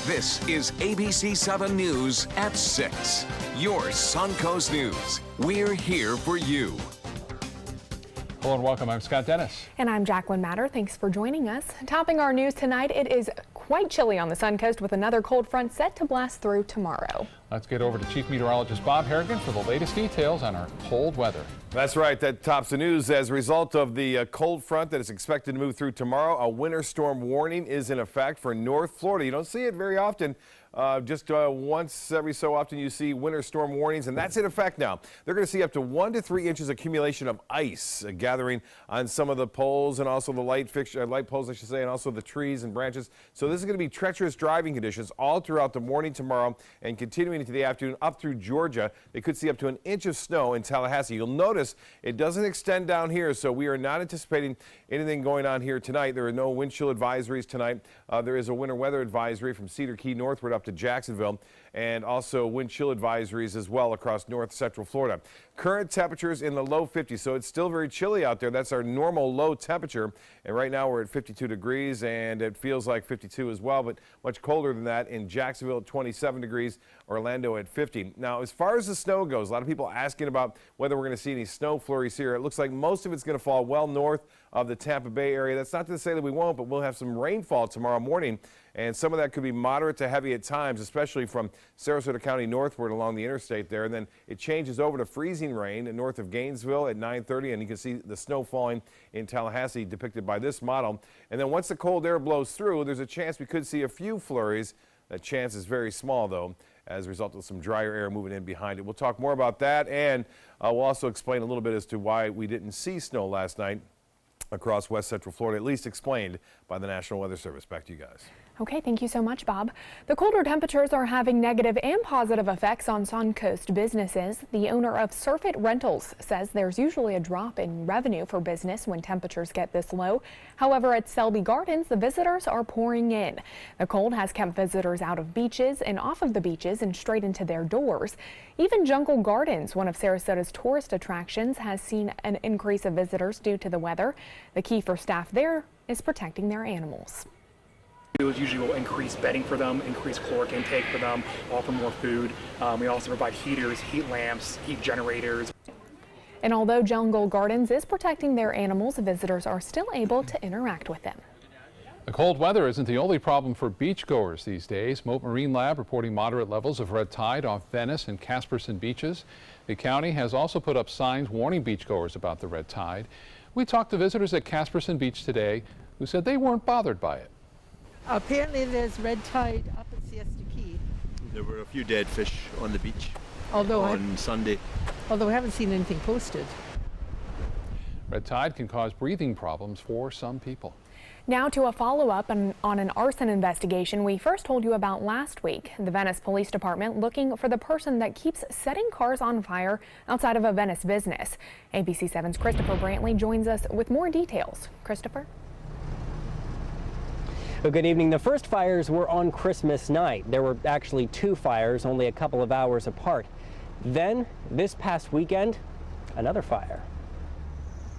This is ABC7 News at 6. Your Suncoast News. We're here for you. Hello and welcome. I'm Scott Dennis. And I'm Jacqueline Matter. Thanks for joining us. Topping our news tonight, it is quite chilly on the Suncoast with another cold front set to blast through tomorrow. Let's get over to Chief Meteorologist Bob Harrigan for the latest details on our cold weather. That's right. That tops the news. As a result of the cold front that is expected to move through tomorrow, a winter storm warning is in effect for North Florida. You don't see it very often. Just once every so often you see winter storm warnings, and that's in effect now. They're going to see up to 1 to 3 inches accumulation of ice gathering on some of the poles and also the light poles, I should say, and also the trees and branches. So this is going to be treacherous driving conditions all throughout the morning tomorrow and continuing into the afternoon up through Georgia. They could see up to 1 inch of snow in Tallahassee. You'll notice it doesn't extend down here, so we are not anticipating anything going on here tonight. There are no wind chill advisories tonight. There is a winter weather advisory from Cedar Key northward up to Jacksonville, and also wind chill advisories as well across north central Florida. Current temperatures in the low 50s, so it's still very chilly out there. That's our normal low temperature, and right now we're at 52 degrees, and it feels like 52 as well, but much colder than that in Jacksonville at 27 degrees, Orlando at 50. Now, as far as the snow goes, a lot of people asking about whether we're going to see any snow flurries here. It looks like most of it's going to fall well north of the Tampa Bay area. That's not to say that we won't, but we'll have some rainfall tomorrow morning, and some of that could be moderate to heavy at times, especially from Sarasota County northward along the interstate there. And then it changes over to freezing rain north of Gainesville at 9:30, and you can see the snow falling in Tallahassee depicted by this model. And then once the cold air blows through, there's a chance we could see a few flurries. That chance is very small, though, as a result of some drier air moving in behind it. We'll talk more about that, and we'll also explain a little bit as to why we didn't see snow last night across west central Florida, at least explained by the National Weather Service. Back to you guys. Okay, thank you so much, Bob. The colder temperatures are having negative and positive effects on Suncoast businesses. The owner of Surfit Rentals says there's usually a drop in revenue for business when temperatures get this low. However, at Selby Gardens, the visitors are pouring in. The cold has kept visitors out of beaches and off of the beaches and straight into their doors. Even Jungle Gardens, one of Sarasota's tourist attractions, has seen an increase of visitors due to the weather. The key for staff there is protecting their animals. Usually we'll increase bedding for them, increase caloric intake for them, offer more food. We also provide heaters, heat lamps, heat generators. And although Jungle Gardens is protecting their animals, visitors are still able to interact with them. The cold weather isn't the only problem for beachgoers these days. Mote Marine Lab reporting moderate levels of red tide off Venice and Casperson beaches. The county has also put up signs warning beachgoers about the red tide. We talked to visitors at Casperson Beach today who said they weren't bothered by it. Apparently there's red tide up at Siesta Key. There were a few dead fish on the beach on Sunday. Although I haven't seen anything posted. Red tide can cause breathing problems for some people. Now to a follow-up on an arson investigation we first told you about last week. The Venice Police Department looking for the person that keeps setting cars on fire outside of a Venice business. ABC7's Christopher Brantley joins us with more details. Christopher? Well, good evening. The first fires were on Christmas night. There were actually 2 fires, only a couple of hours apart. Then, this past weekend, another fire.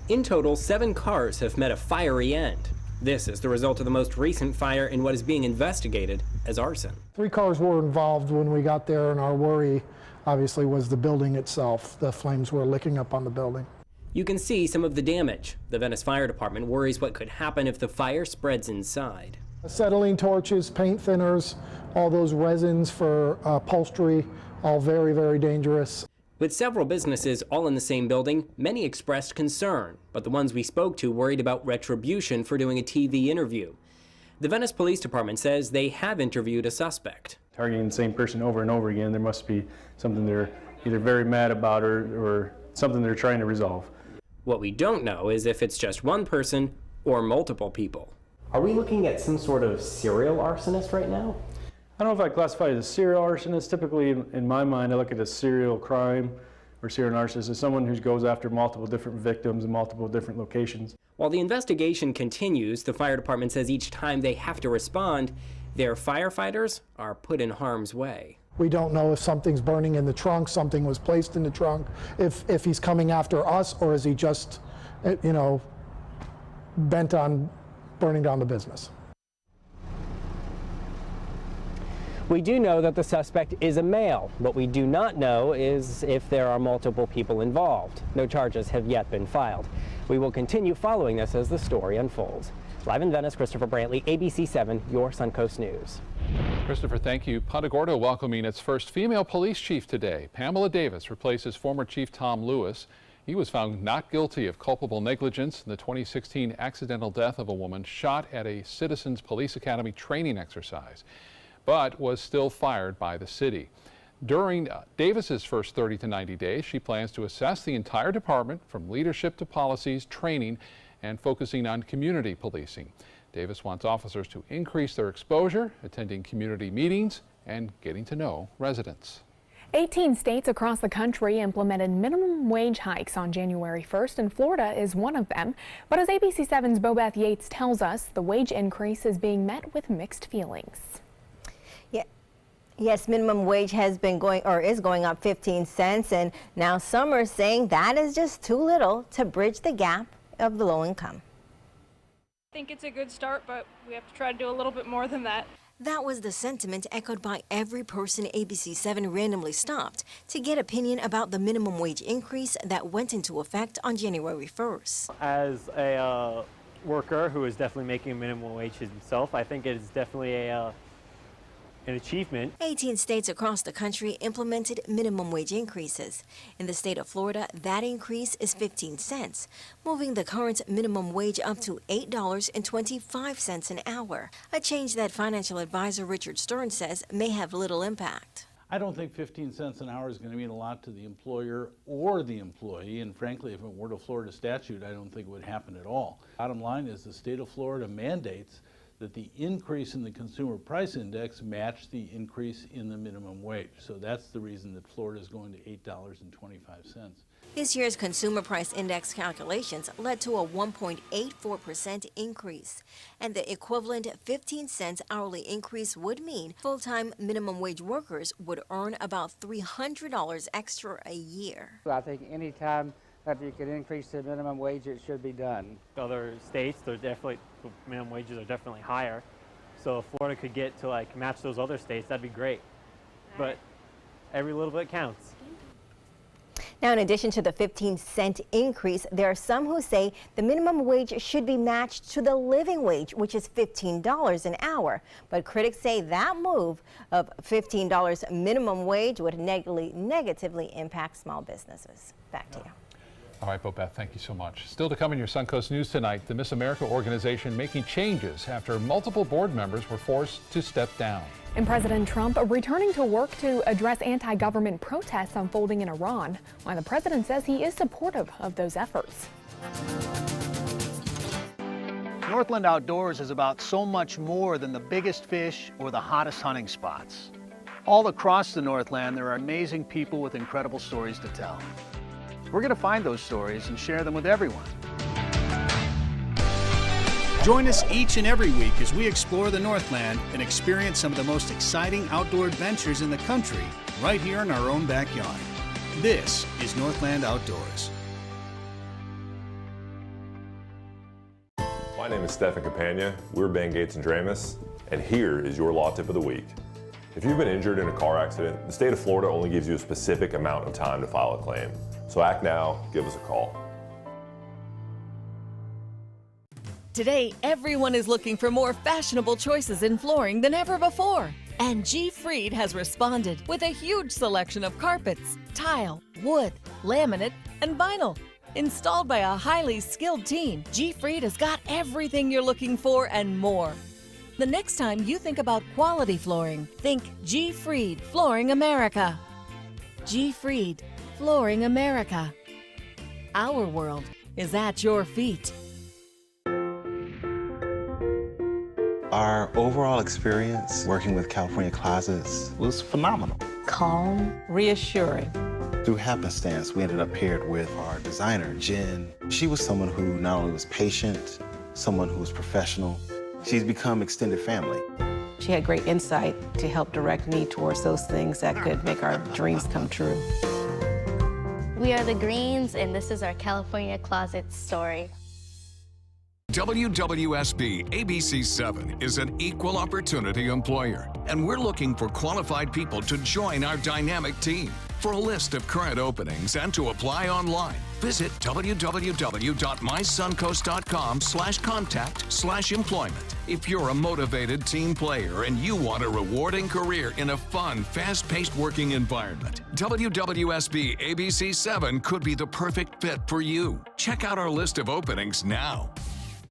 In total, 7 cars have met a fiery end. This is the result of the most recent fire in what is being investigated as arson. 3 cars were involved when we got there, and our worry, obviously, was the building itself. The flames were licking up on the building. You can see some of the damage. The Venice Fire Department worries what could happen if the fire spreads inside. Acetylene torches, paint thinners, all those resins for upholstery, all very, very dangerous. With several businesses all in the same building, many expressed concern, but the ones we spoke to worried about retribution for doing a TV interview. The Venice Police Department says they have interviewed a suspect. Targeting the same person over and over again, there must be something they're either very mad about or something they're trying to resolve. What we don't know is if it's just one person or multiple people. Are we looking at some sort of serial arsonist right now? I don't know if I classify it as serial arsonist. Typically, in my mind, I look at a serial crime or serial arsonist as someone who goes after multiple different victims in multiple different locations. While the investigation continues, the fire department says each time they have to respond, their firefighters are put in harm's way. We don't know if something's burning in the trunk, something was placed in the trunk, if he's coming after us, or is he just, bent on burning down the business. We do know that the suspect is a male. What we do not know is if there are multiple people involved. No charges have yet been filed. We will continue following this as the story unfolds. Live in Venice, Christopher Brantley, ABC7, your Suncoast News. Christopher, thank you. Punta Gorda welcoming its first female police chief today. Pamela Davis replaces former Chief Tom Lewis. He was found not guilty of culpable negligence in the 2016 accidental death of a woman shot at a Citizens Police Academy training exercise, but was still fired by the city. During Davis's first 30 to 90 days, she plans to assess the entire department from leadership to policies, training, and focusing on community policing. Davis wants officers to increase their exposure, attending community meetings, and getting to know residents. 18 states across the country implemented minimum wage hikes on January 1st, and Florida is one of them. But as ABC7's Bobeth Yates tells us, the wage increase is being met with mixed feelings. Yes, minimum wage has been is going up 15 cents, and now some are saying that is just too little to bridge the gap of the low income. I think it's a good start, but we have to try to do a little bit more than that. That was the sentiment echoed by every person ABC7 randomly stopped to get opinion about the minimum wage increase that went into effect on January 1st. As a worker who is definitely making a minimum wage himself, I think it is definitely an achievement. 18 states across the country implemented minimum wage increases. In the state of Florida, that increase is 15 cents, moving the current minimum wage up to $8.25 an hour, a change that financial advisor Richard Stern says may have little impact. I don't think 15 cents an hour is going to mean a lot to the employer or the employee, and frankly, if it were to Florida statute, I don't think it would happen at all. Bottom line is the state of Florida mandates that the increase in the consumer price index match the increase in the minimum wage. So that's the reason that Florida is going to $8.25. This year's consumer price index calculations led to a 1.84% increase, and the equivalent 15 cents hourly increase would mean full-time minimum wage workers would earn about $300 extra a year. I think any time that you can increase the minimum wage, it should be done. Other states, the minimum wages are definitely higher. So if Florida could get to match those other states, that'd be great. But every little bit counts. Now, in addition to the 15-cent increase, there are some who say the minimum wage should be matched to the living wage, which is $15 an hour. But critics say that move of $15 minimum wage would negatively impact small businesses. Back to you. All right, Bobeth, thank you so much. Still to come in your Suncoast News tonight, the Miss America organization making changes after multiple board members were forced to step down. And President Trump returning to work to address anti-government protests unfolding in Iran, while the president says he is supportive of those efforts. Northland Outdoors is about so much more than the biggest fish or the hottest hunting spots. All across the Northland, there are amazing people with incredible stories to tell. We're going to find those stories and share them with everyone. Join us each and every week as we explore the Northland and experience some of the most exciting outdoor adventures in the country right here in our own backyard. This is Northland Outdoors. My name is Stephen Campagna. We're Ben Gates and Dramus, and here is your law tip of the week. If you've been injured in a car accident, the state of Florida only gives you a specific amount of time to file a claim. So act now, give us a call. Today, everyone is looking for more fashionable choices in flooring than ever before. And G. Fried has responded with a huge selection of carpets, tile, wood, laminate, and vinyl. Installed by a highly skilled team, G. Fried has got everything you're looking for and more. The next time you think about quality flooring, think G. Fried Flooring America. G. Fried Flooring America. Our world is at your feet. Our overall experience working with California Closets was phenomenal. Calm, reassuring. Through happenstance, we ended up paired with our designer, Jen. She was someone who not only was patient, someone who was professional. She's become extended family. She had great insight to help direct me towards those things that could make our dreams come true. We are the Greens, and this is our California Closet story. WWSB ABC7 is an equal opportunity employer, and we're looking for qualified people to join our dynamic team. For a list of current openings and to apply online, visit www.mysuncoast.com/contact/employment. If you're a motivated team player and you want a rewarding career in a fun, fast-paced working environment, WWSB ABC7 could be the perfect fit for you. Check out our list of openings now.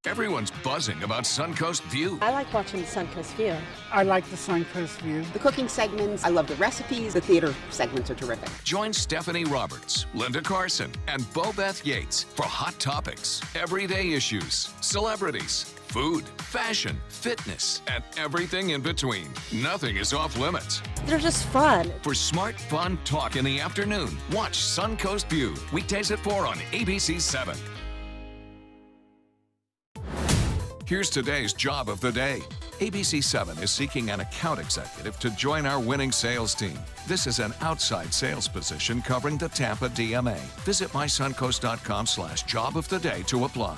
Everyone's buzzing about Suncoast View. I like watching the Suncoast View. I like the Suncoast View. The cooking segments, I love the recipes. The theater segments are terrific. Join Stephanie Roberts, Linda Carson, and Bobeth Yates for hot topics, everyday issues, celebrities, food, fashion, fitness, and everything in between. Nothing is off limits. They're just fun. For smart, fun talk in the afternoon, watch Suncoast View, weekdays at 4 on ABC7. Here's today's job of the day. ABC7 is seeking an account executive to join our winning sales team. This is an outside sales position covering the Tampa DMA. Visit mysuncoast.com/job of the day to apply.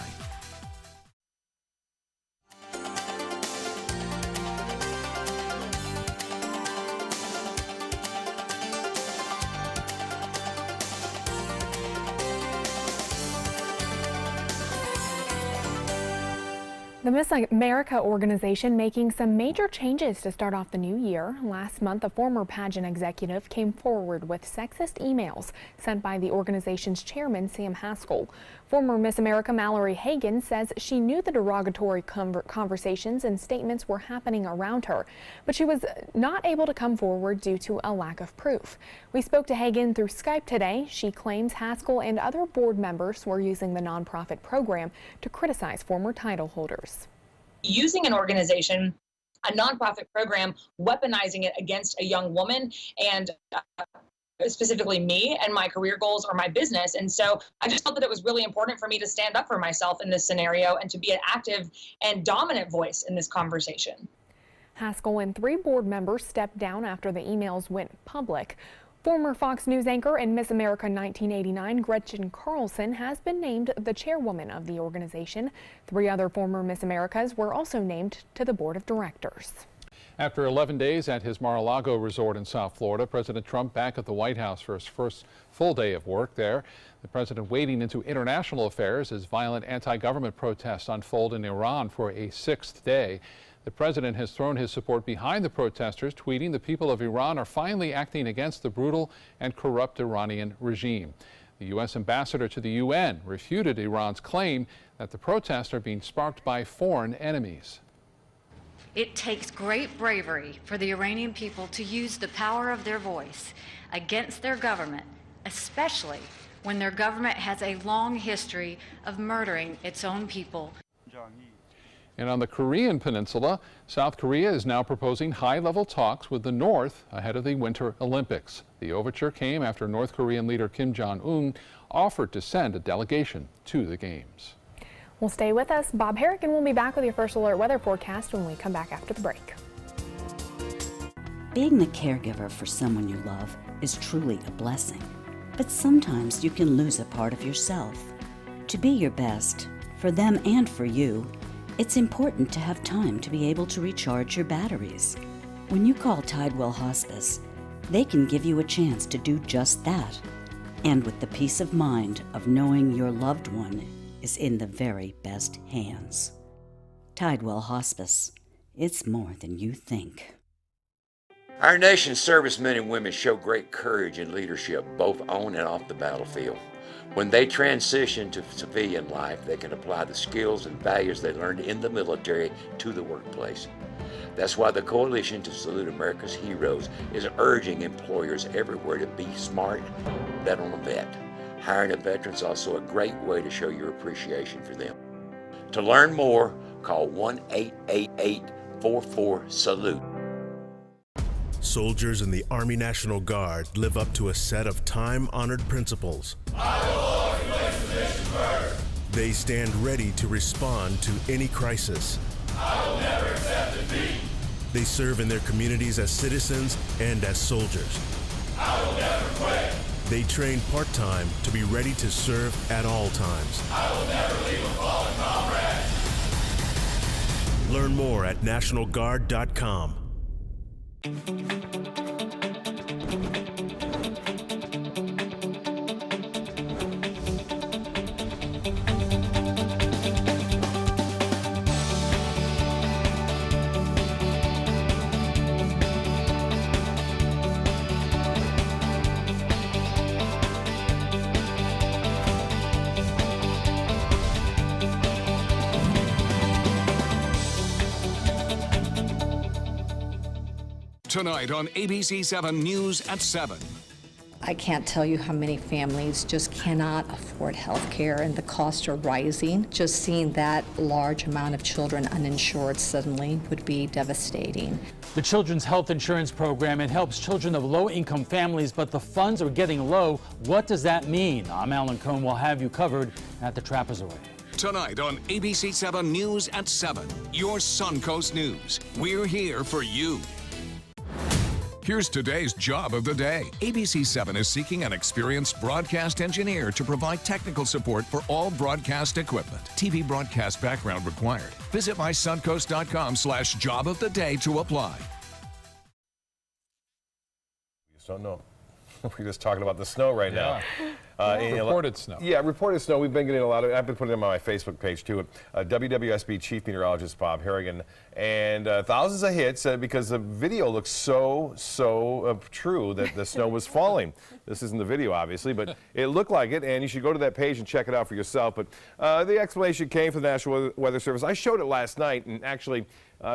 The Miss America organization making some major changes to start off the new year. Last month, a former pageant executive came forward with sexist emails sent by the organization's chairman, Sam Haskell. Former Miss America Mallory Hagan says she knew the derogatory conversations and statements were happening around her, but she was not able to come forward due to a lack of proof. We spoke to Hagan through Skype today. She claims Haskell and other board members were using the nonprofit program to criticize former title holders. Using an organization, a nonprofit program, weaponizing it against a young woman and specifically me and my career goals or my business. And so I just felt that it was really important for me to stand up for myself in this scenario and to be an active and dominant voice in this conversation. Haskell and 3 board members stepped down after the emails went public. Former Fox News anchor and Miss America 1989 Gretchen Carlson has been named the chairwoman of the organization. 3 other former Miss Americas were also named to the board of directors. After 11 days at his Mar-a-Lago resort in South Florida, President Trump back at the White House for his first full day of work there. The president wading into international affairs as violent anti-government protests unfold in Iran for a 6th day. The president has thrown his support behind the protesters, tweeting the people of Iran are finally acting against the brutal and corrupt Iranian regime. The U.S. ambassador to the UN refuted Iran's claim that the protests are being sparked by foreign enemies. It takes great bravery for the Iranian people to use the power of their voice against their government, especially when their government has a long history of murdering its own people. And on the Korean peninsula, South Korea is now proposing high-level talks with the North ahead of the Winter Olympics. The overture came after North Korean leader Kim Jong-un offered to send a delegation to the Games. Well, stay with us. Bob Harrigan will be back with your first alert weather forecast when we come back after the break. Being the caregiver for someone you love is truly a blessing. But sometimes you can lose a part of yourself. To be your best, for them and for you, it's important to have time to be able to recharge your batteries. When you call Tidewell Hospice, they can give you a chance to do just that. And with the peace of mind of knowing your loved one is in the very best hands. Tidewell Hospice. It's more than you think. Our nation's servicemen and women show great courage and leadership, both on and off the battlefield. When they transition to civilian life, they can apply the skills and values they learned in the military to the workplace. That's why the Coalition to Salute America's Heroes is urging employers everywhere to be smart, bet on a vet. Hiring a veteran is also a great way to show your appreciation for them. To learn more, call 1-888-44-SALUTE. Soldiers in the Army National Guard live up to a set of time-honored principles. I will always place the mission first. They stand ready to respond to any crisis. I will never accept defeat. They serve in their communities as citizens and as soldiers. I will never quit. They train part-time to be ready to serve at all times. I will never leave a fallen comrade. Learn more at nationalguard.com. Tonight on ABC7 News at 7. I can't tell you how many families just cannot afford health care, and the costs are rising. Just seeing that large amount of children uninsured suddenly would be devastating. The Children's Health Insurance Program, it helps children of low-income families, but the funds are getting low. What does that mean? I'm Alan Cohn. We'll have you covered at the Trapezoid. Tonight on ABC7 News at 7, your Suncoast News. We're here for you. Here's today's job of the day. ABC7 is seeking an experienced broadcast engineer to provide technical support for all broadcast equipment. TV broadcast background required. Visit mysuncoast.com/job of the day to apply. Don't know. We're just talking about the snow right now. Reported snow. Yeah, reported snow. We've been getting a lot of. I've been putting them on my Facebook page too. WWSB Chief Meteorologist Bob Harrigan, and thousands of hits because the video looks so true that the snow was falling. This isn't the video, obviously, but it looked like it, and you should go to that page and check it out for yourself. But the explanation came from the National Weather Service. I showed it last night and actually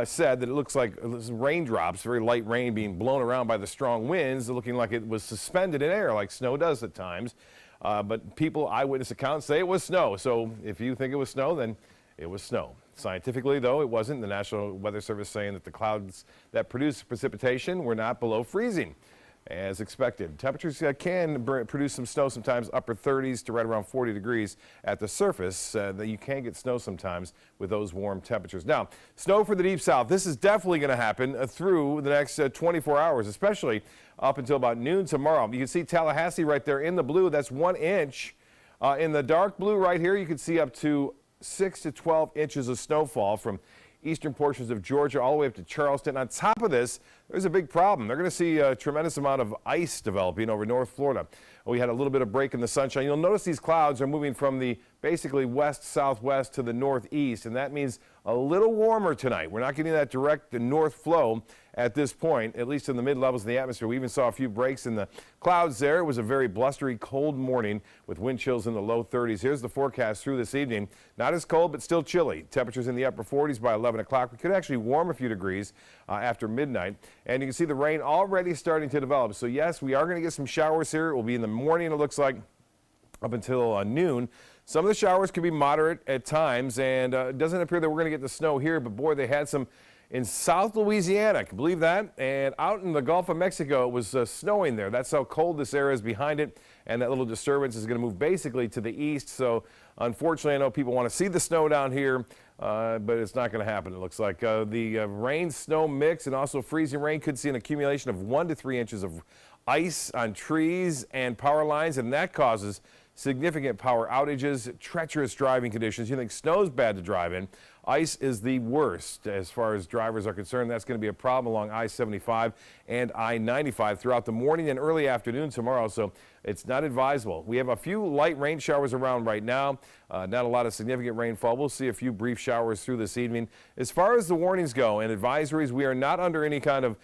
said that it looks like raindrops, very light rain being blown around by the strong winds, looking like it was suspended in air like snow does at times. But people, eyewitness accounts say it was snow. So if you think it was snow, then it was snow. Scientifically, though, it wasn't. The National Weather Service saying that the clouds that produce precipitation were not below freezing, as expected. Temperatures can produce some snow sometimes, upper 30s to right around 40 degrees at the surface. That you can get snow sometimes with those warm temperatures. Now, snow for the Deep South. This is definitely going to happen through the next 24 hours, especially up until about noon tomorrow. You can see Tallahassee right there in the blue. That's 1 inch. In the dark blue right here, you can see up to 6 to 12 inches of snowfall from eastern portions of Georgia all the way up to Charleston. On top of this, there's a big problem. They're going to see a tremendous amount of ice developing over North Florida. We had a little bit of break in the sunshine. You'll notice these clouds are moving from the basically west-southwest to the northeast, and that means a little warmer tonight. We're not getting that direct north flow at this point, at least in the mid-levels of the atmosphere. We even saw a few breaks in the clouds there. It was a very blustery, cold morning with wind chills in the low 30s. Here's the forecast through this evening. Not as cold, but still chilly. Temperatures in the upper 40s by 11 o'clock. We could actually warm a few degrees after midnight. And you can see the rain already starting to develop. So, yes, we are going to get some showers here. It will be in the morning, it looks like, up until noon. Some of the showers could be moderate at times, and it doesn't appear that we're going to get the snow here, but boy, they had some in South Louisiana. Can you believe that? And out in the Gulf of Mexico, it was snowing there. That's how cold this area is behind it, and that little disturbance is going to move basically to the east. So, unfortunately, I know people want to see the snow down here, but it's not going to happen. It looks like the rain-snow mix and also freezing rain could see an accumulation of 1 to 3 inches of ice on trees and power lines, and that causes significant power outages, treacherous driving conditions. You think snow's bad to drive in. Ice is the worst as far as drivers are concerned. That's going to be a problem along I-75 and I-95 throughout the morning and early afternoon tomorrow, so it's not advisable. We have a few light rain showers around right now, not a lot of significant rainfall. We'll see a few brief showers through this evening. As far as the warnings go and advisories, we are not under any kind of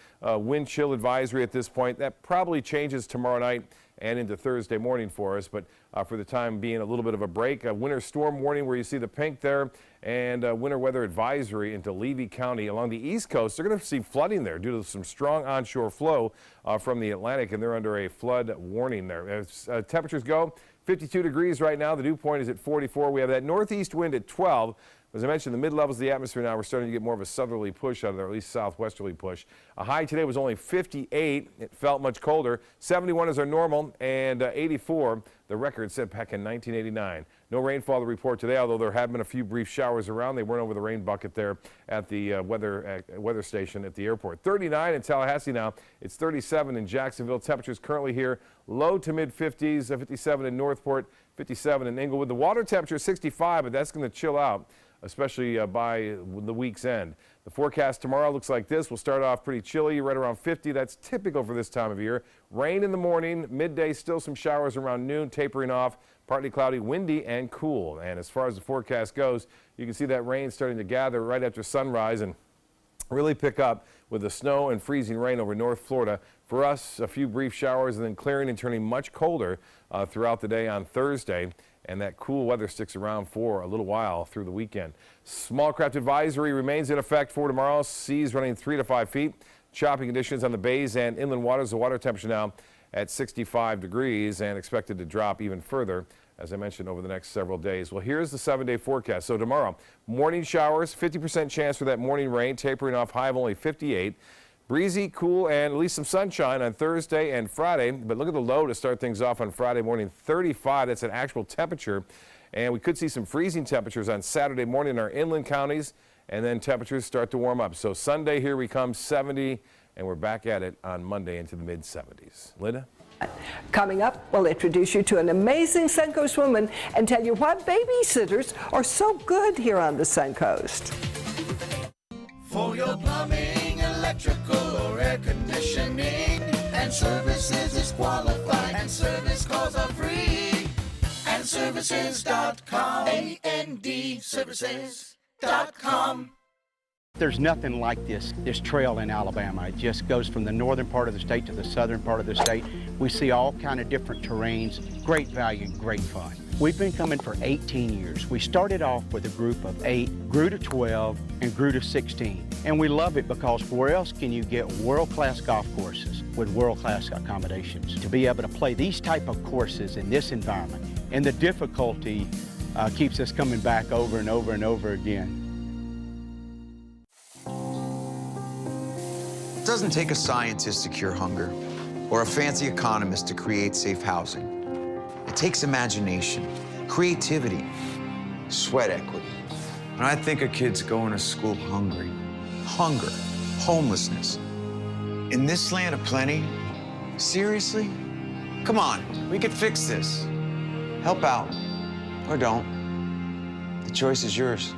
wind chill advisory at this point. That probably changes tomorrow night and into Thursday morning for us, but for the time being, a little bit of a break. A winter storm warning where you see the pink there, and winter weather advisory into Levy County along the East Coast. They're going to see flooding there due to some strong onshore flow from the Atlantic, and they're under a flood warning there. As temperatures go, 52 degrees right now. The dew point is at 44. We have that northeast wind at 12. As I mentioned, the mid-levels of the atmosphere now, we're starting to get more of a southerly push out of there, or at least southwesterly push. A high today was only 58. It felt much colder. 71 is our normal, and 84, the record set back in 1989. No rainfall to report today, although there have been a few brief showers around. They weren't over the rain bucket there at the weather station at the airport. 39 in Tallahassee now. It's 37 in Jacksonville. Temperatures currently here, low to mid-50s, 57 in Northport, 57 in Inglewood. The water temperature is 65, but that's going to chill out, especially by the week's end. The forecast tomorrow looks like this. We'll start off pretty chilly, right around 50. That's typical for this time of year. Rain in the morning, midday, still some showers around noon, tapering off. Partly cloudy, windy, and cool. And as far as the forecast goes, you can see that rain starting to gather right after sunrise and really pick up with the snow and freezing rain over North Florida. For us, a few brief showers and then clearing and turning much colder throughout the day on Thursday. And that cool weather sticks around for a little while through the weekend. Small craft advisory remains in effect for tomorrow. Seas running 3 to 5 feet. Choppy conditions on the bays and inland waters. The water temperature now at 65 degrees and expected to drop even further, as I mentioned, over the next several days. Well, here's the 7-day forecast. So tomorrow, morning showers, 50% chance for that morning rain, tapering off, high of only 58. Breezy, cool, and at least some sunshine on Thursday and Friday. But look at the low to start things off on Friday morning, 35. That's an actual temperature. And we could see some freezing temperatures on Saturday morning in our inland counties, and then temperatures start to warm up. So Sunday, here we come, 70, and we're back at it on Monday into the mid-70s. Linda? Coming up, we'll introduce you to an amazing Suncoast woman and tell you why babysitters are so good here on the Suncoast. For your plumbing, electrical, or air conditioning, and services is qualified, and service calls are free. And services.com, AND services.com. There's nothing like this trail in Alabama. It just goes from the northern part of the state to the southern part of the state. We see all kind of different terrains, great value, great fun. We've been coming for 18 years. We started off with a group of 8, grew to 12, and grew to 16. And we love it because where else can you get world-class golf courses with world-class accommodations? To be able to play these type of courses in this environment, and the difficulty keeps us coming back over and over and over again. It doesn't take a scientist to cure hunger or a fancy economist to create safe housing. It takes imagination, creativity, sweat equity. When I think of kids going to school hungry, hunger, homelessness, in this land of plenty, seriously? Come on, we could fix this. Help out, or don't. The choice is yours.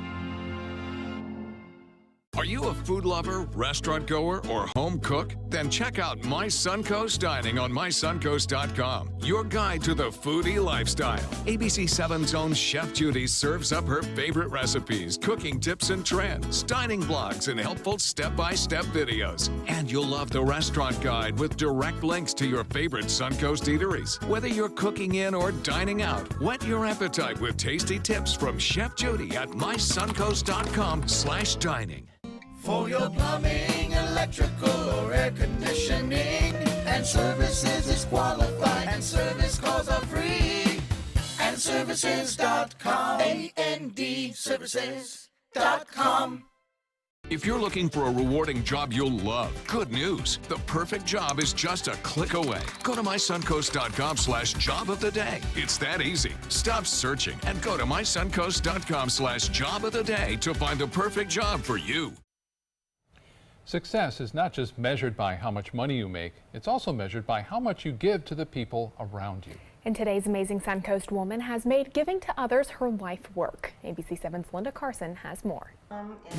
Are you a food lover, restaurant goer, or home cook? Then check out My Suncoast Dining on mysuncoast.com, your guide to the foodie lifestyle. ABC7's own Chef Judy serves up her favorite recipes, cooking tips and trends, dining blogs, and helpful step-by-step videos. And you'll love the restaurant guide with direct links to your favorite Suncoast eateries. Whether you're cooking in or dining out, whet your appetite with tasty tips from Chef Judy at mysuncoast.com/dining. For your plumbing, electrical, or air conditioning, and services is qualified, and service calls are free. And services.com, AND services.com. If you're looking for a rewarding job you'll love, good news. The perfect job is just a click away. Go to mysuncoast.com/job of the day. It's that easy. Stop searching and go to mysuncoast.com/job of the day to find the perfect job for you. Success is not just measured by how much money you make, it's also measured by how much you give to the people around you. And today's amazing Suncoast woman has made giving to others her life work. ABC7's Linda Carson has more.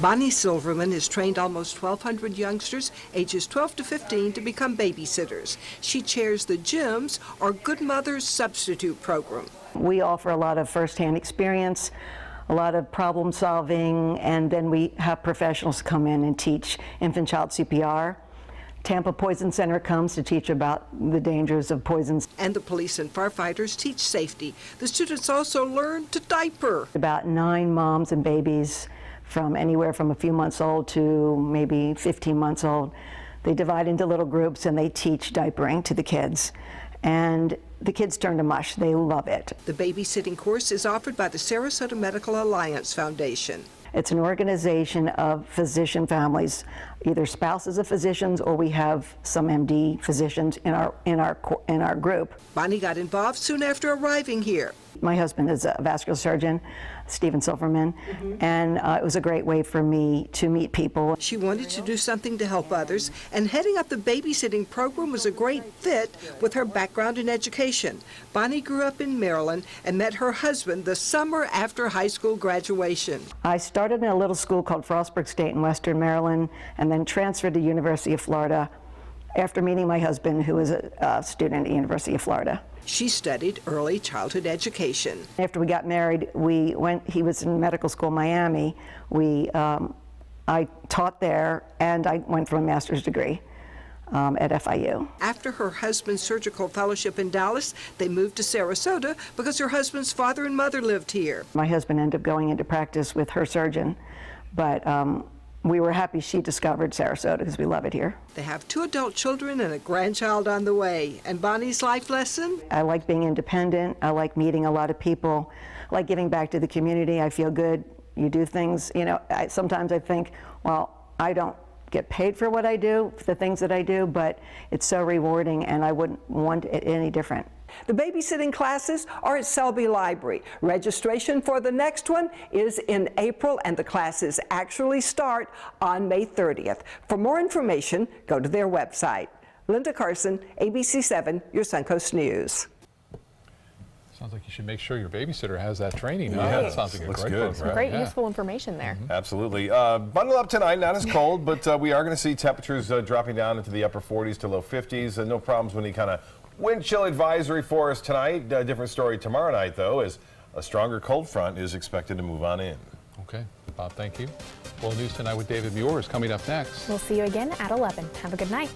Bonnie Silverman has trained almost 1,200 youngsters ages 12 to 15 to become babysitters. She chairs the GYMS, or Good Mothers Substitute Program. We offer a lot of firsthand experience, a lot of problem solving, and then we have professionals come in and teach infant child CPR. Tampa Poison Center comes to teach about the dangers of poisons. And the police and firefighters teach safety. The students also learn to diaper. About 9 moms and babies from anywhere from a few months old to maybe 15 months old. They divide into little groups and they teach diapering to the kids. And the kids turn to mush. They love it. The babysitting course is offered by the Sarasota Medical Alliance Foundation. It's an organization of physician families, either spouses of physicians, or we have some MD physicians in our group. Bonnie got involved soon after arriving here. My husband is a vascular surgeon, Stephen Silverman, and it was a great way for me to meet people. She wanted to do something to help others, and heading up the babysitting program was a great fit with her background in education. Bonnie grew up in Maryland and met her husband the summer after high school graduation. I started in a little school called Frostburg State in Western Maryland, and then transferred to University of Florida after meeting my husband, who was a student at the University of Florida. She studied early childhood education. After we got married, he was in medical school in Miami. I taught there, and I went for a master's degree at FIU. After her husband's surgical fellowship in Dallas, they moved to Sarasota because her husband's father and mother lived here. My husband ended up going into practice with her surgeon, but we were happy she discovered Sarasota because we love it here. They have 2 adult children and a grandchild on the way. And Bonnie's life lesson? I like being independent. I like meeting a lot of people. I like giving back to the community. I feel good. You do things, you know, sometimes I think, well, I don't get paid for what I do, for the things that I do, but it's so rewarding, and I wouldn't want it any different. The babysitting classes are at Selby Library. Registration for the next one is in April, and the classes actually start on May 30th. For more information, go to their website. Linda Carson, ABC7, your Suncoast News. Sounds like you should make sure your babysitter has that training. Yeah, That sounds like a great good. program. Great, useful information there. Absolutely. Bundle up tonight, not as cold, but we are going to see temperatures dropping down into the upper 40s to low 50s. No problems when you kind of wind chill advisory for us tonight. Different story tomorrow night, though, as a stronger cold front is expected to move on in. Okay. Bob, thank you. World News Tonight with David Muir is coming up next. We'll see you again at 11. Have a good night.